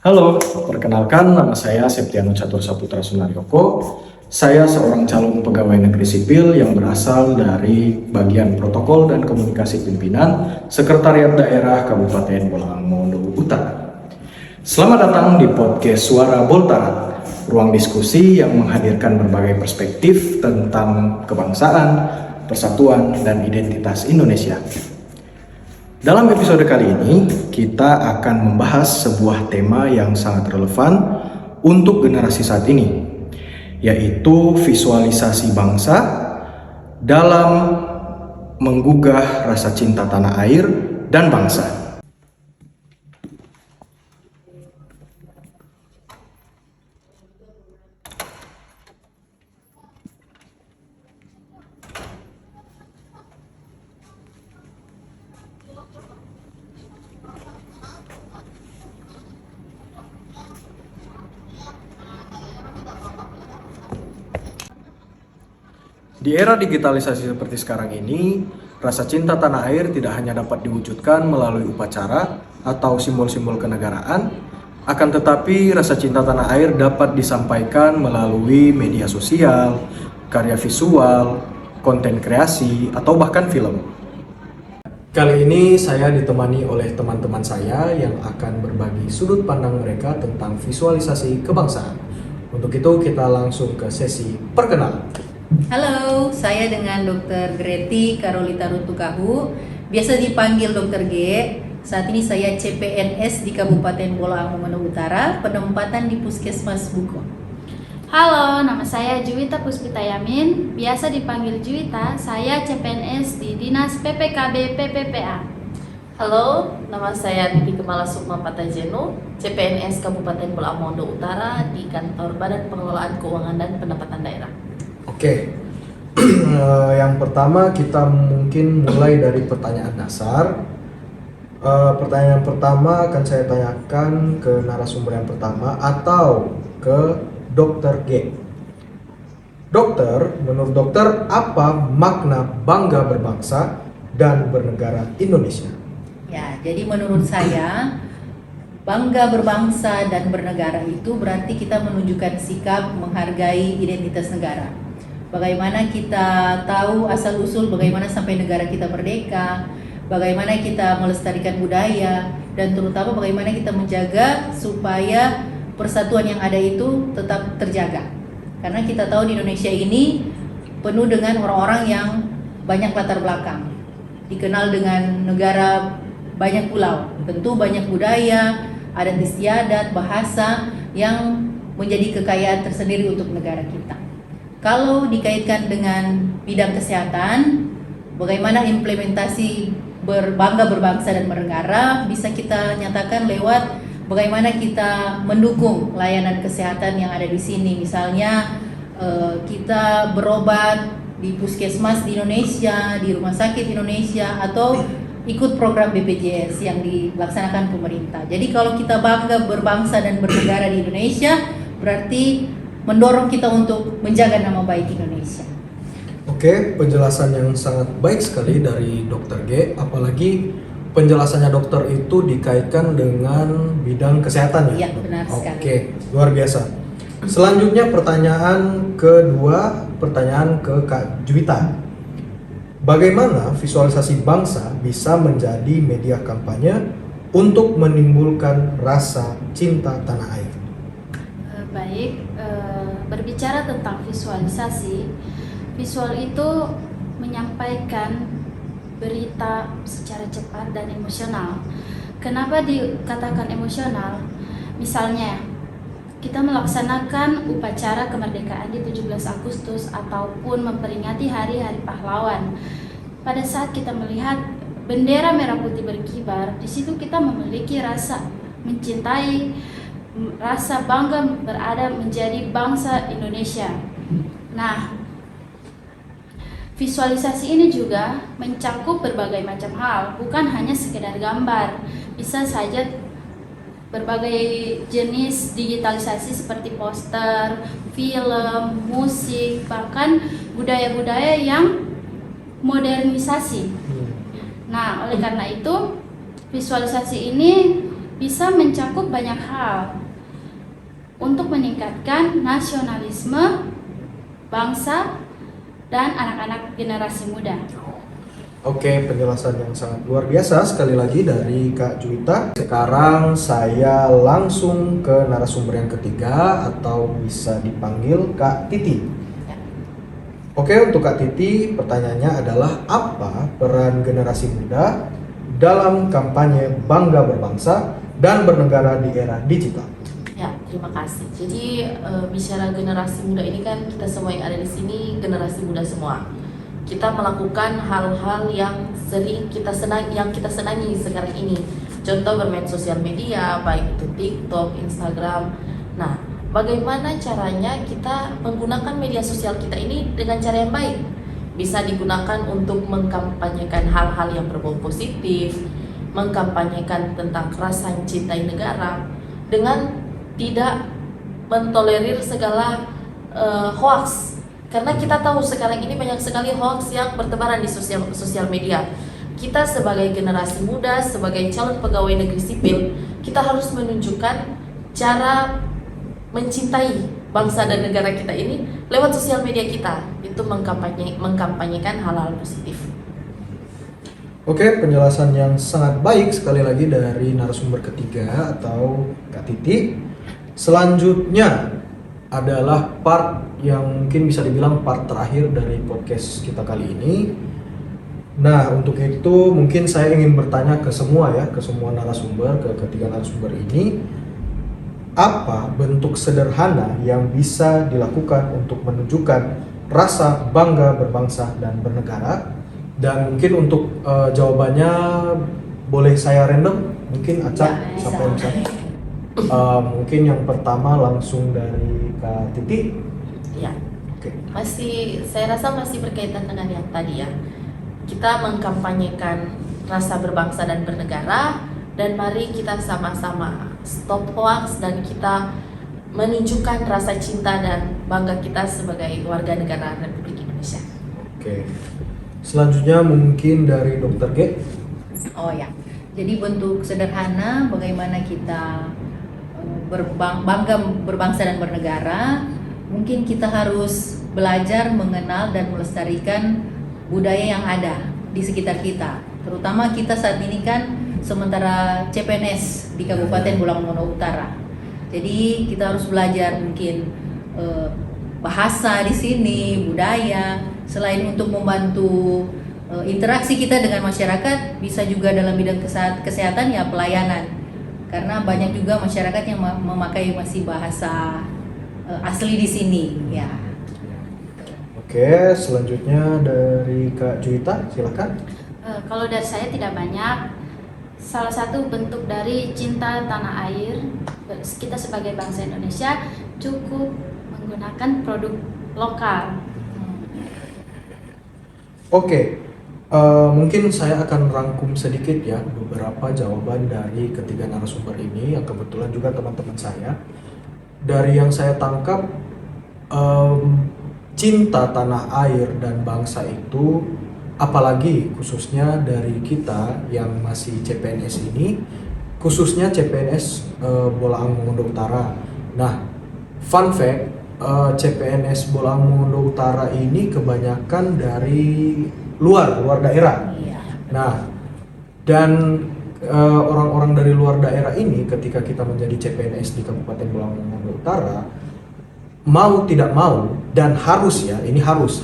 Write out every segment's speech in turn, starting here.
Halo, perkenalkan nama saya Septiano Catur Saputra Sunaryoko. Saya seorang calon pegawai negeri sipil yang berasal dari bagian protokol dan komunikasi pimpinan Sekretariat Daerah Kabupaten Bolang Mondow Utara. Selamat datang di podcast Suara Boltara, ruang diskusi yang menghadirkan berbagai perspektif tentang kebangsaan, persatuan, dan identitas Indonesia. Dalam episode kali ini, kita akan membahas sebuah tema yang sangat relevan untuk generasi saat ini, yaitu visualisasi bangsa dalam menggugah rasa cinta tanah air dan bangsa. Di era digitalisasi seperti sekarang ini, rasa cinta tanah air tidak hanya dapat diwujudkan melalui upacara atau simbol-simbol kenegaraan, akan tetapi rasa cinta tanah air dapat disampaikan melalui media sosial, karya visual, konten kreasi, atau bahkan film. Kali ini saya ditemani oleh teman-teman saya yang akan berbagi sudut pandang mereka tentang visualisasi kebangsaan. Untuk itu kita langsung ke sesi perkenalan. Halo, saya dengan Dr. Greti Karolita Rutukahu, biasa dipanggil Dr. G. Saat ini saya CPNS di Kabupaten Bolang Mondow Utara, penempatan di Puskesmas Buko. Halo, nama saya Juwita Puspita Yamin, biasa dipanggil Juwita. Saya CPNS di Dinas PPKB PPPA. Halo, nama saya Titi Kemala Sukma Patajeno, CPNS Kabupaten Bolang Mondow Utara di Kantor Badan Pengelolaan Keuangan dan Pendapatan Daerah. Oke, yang pertama kita mungkin mulai dari pertanyaan dasar. Pertanyaan pertama akan saya tanyakan ke narasumber yang pertama atau ke Dr. G. Dokter, menurut dokter apa makna bangga berbangsa dan bernegara Indonesia? Ya, jadi menurut saya bangga berbangsa dan bernegara itu berarti kita menunjukkan sikap menghargai identitas negara. Bagaimana kita tahu asal-usul bagaimana sampai negara kita merdeka, bagaimana kita melestarikan budaya, dan terutama bagaimana kita menjaga supaya persatuan yang ada itu tetap terjaga. Karena kita tahu di Indonesia ini penuh dengan orang-orang yang banyak latar belakang, dikenal dengan negara banyak pulau, tentu banyak budaya, adat istiadat, bahasa yang menjadi kekayaan tersendiri untuk negara kita. Kalau dikaitkan dengan bidang kesehatan, bagaimana implementasi berbangga berbangsa dan bernegara bisa kita nyatakan lewat bagaimana kita mendukung layanan kesehatan yang ada di sini. Misalnya kita berobat di puskesmas di Indonesia, di rumah sakit Indonesia, atau ikut program BPJS yang dilaksanakan pemerintah. Jadi kalau kita bangga berbangsa dan bernegara di Indonesia, berarti mendorong kita untuk menjaga nama baik Indonesia. Oke, penjelasan yang sangat baik sekali dari Dr. G, apalagi penjelasannya dokter itu dikaitkan dengan bidang kesehatan ya? Iya, benar sekali. Oke, luar biasa. Selanjutnya pertanyaan kedua, pertanyaan ke Kak Juwita. Bagaimana visualisasi bangsa bisa menjadi media kampanye untuk menimbulkan rasa cinta tanah air? Baik, berbicara tentang visualisasi, visual itu menyampaikan berita secara cepat dan emosional. Kenapa dikatakan emosional? Misalnya, kita melaksanakan upacara kemerdekaan di 17 Agustus ataupun memperingati hari-hari pahlawan. Pada saat kita melihat bendera merah putih berkibar, di situ kita memiliki rasa mencintai, rasa bangga berada menjadi bangsa Indonesia. Nah, visualisasi ini juga mencakup berbagai macam hal, bukan hanya sekedar gambar. Bisa saja berbagai jenis digitalisasi seperti poster, film, musik, bahkan budaya-budaya yang modernisasi. Nah, oleh karena itu visualisasi ini bisa mencakup banyak hal untuk meningkatkan nasionalisme bangsa dan anak-anak generasi muda. Oke, penjelasan yang sangat luar biasa sekali lagi dari Kak Juwita. Sekarang saya langsung ke narasumber yang ketiga atau bisa dipanggil Kak Titi. Oke, untuk Kak Titi, pertanyaannya adalah apa peran generasi muda dalam kampanye Bangga Berbangsa dan Bernegara di era digital? Ya, terima kasih. Jadi bicara generasi muda ini kan kita semua yang ada di sini generasi muda semua. Kita melakukan hal-hal yang sering kita senangi sekarang ini. Contoh bermain sosial media, baik itu TikTok, Instagram. Nah, bagaimana caranya kita menggunakan media sosial kita ini dengan cara yang baik? Bisa digunakan untuk mengkampanyekan hal-hal yang berbau positif, mengkampanyekan tentang rasa cintai negara dengan tidak mentolerir segala hoax. Karena kita tahu sekarang ini banyak sekali hoax yang bertebaran di sosial media. Kita sebagai generasi muda, sebagai calon pegawai negeri sipil, kita harus menunjukkan cara mencintai bangsa dan negara kita ini lewat sosial media kita. Itu mengkampanyekan hal-hal positif. Oke, penjelasan yang sangat baik sekali lagi dari narasumber ketiga atau Kak Titi. Selanjutnya adalah part yang mungkin bisa dibilang part terakhir dari podcast kita kali ini. Nah, untuk itu mungkin saya ingin bertanya ke semua narasumber, ke ketiga narasumber ini, apa bentuk sederhana yang bisa dilakukan untuk menunjukkan rasa bangga berbangsa dan bernegara? Dan mungkin untuk jawabannya boleh saya random, mungkin acak siapa yang bisa? Mungkin yang pertama langsung dari Kak Titi. Ya, saya rasa masih berkaitan dengan yang tadi ya. Kita mengkampanyekan rasa berbangsa dan bernegara, dan mari kita sama-sama stop hoax dan kita menunjukkan rasa cinta dan bangga kita sebagai warga negara Republik Indonesia. Oke. Selanjutnya mungkin dari Dr. G. Oh ya, jadi bentuk sederhana bagaimana kita bangga berbangsa dan bernegara. Mungkin kita harus belajar mengenal dan melestarikan budaya yang ada di sekitar kita. Terutama kita saat ini kan sementara CPNS di Kabupaten Bolang Mongondo Utara. Jadi kita harus belajar mungkin bahasa di sini, budaya. Selain untuk membantu interaksi kita dengan masyarakat, bisa juga dalam bidang kesehatan ya pelayanan. Karena banyak juga masyarakat yang memakai masih bahasa asli di sini ya. Oke, selanjutnya dari Kak Juwita, silakan. Kalau dari saya tidak banyak. Salah satu bentuk dari cinta tanah air kita sebagai bangsa Indonesia cukup menggunakan produk lokal. Oke, mungkin saya akan rangkum sedikit ya beberapa jawaban dari ketiga narasumber ini yang kebetulan juga teman-teman saya. Dari yang saya tangkap, cinta tanah air dan bangsa itu, apalagi khususnya dari kita yang masih CPNS ini, khususnya CPNS Bolang Mongondo Utara. Nah, fun fact, CPNS Bolang Mongondo Utara ini kebanyakan dari luar daerah. Nah, dan orang-orang dari luar daerah ini ketika kita menjadi CPNS di Kabupaten Bolang Mongondo Utara, mau tidak mau dan harus ya, ini harus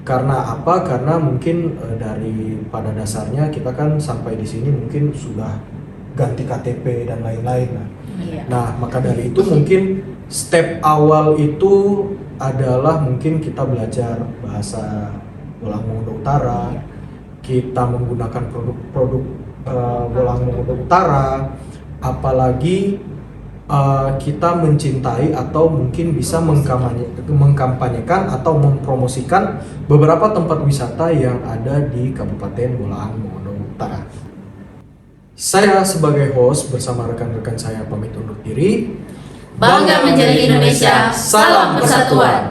karena apa? Karena mungkin dari pada dasarnya kita kan sampai di sini mungkin sudah ganti KTP dan lain-lain. Nah, maka dari itu mungkin step awal itu adalah mungkin kita belajar bahasa Bolang Mongondo Utara, kita menggunakan produk-produk Bolang Mongondo Utara, apalagi kita mencintai atau mungkin bisa mengkampanyekan atau mempromosikan beberapa tempat wisata yang ada di Kabupaten Bolang Mongondo Utara. Saya sebagai host bersama rekan-rekan saya pamit undur diri. Bangga menjadi Indonesia, salam persatuan.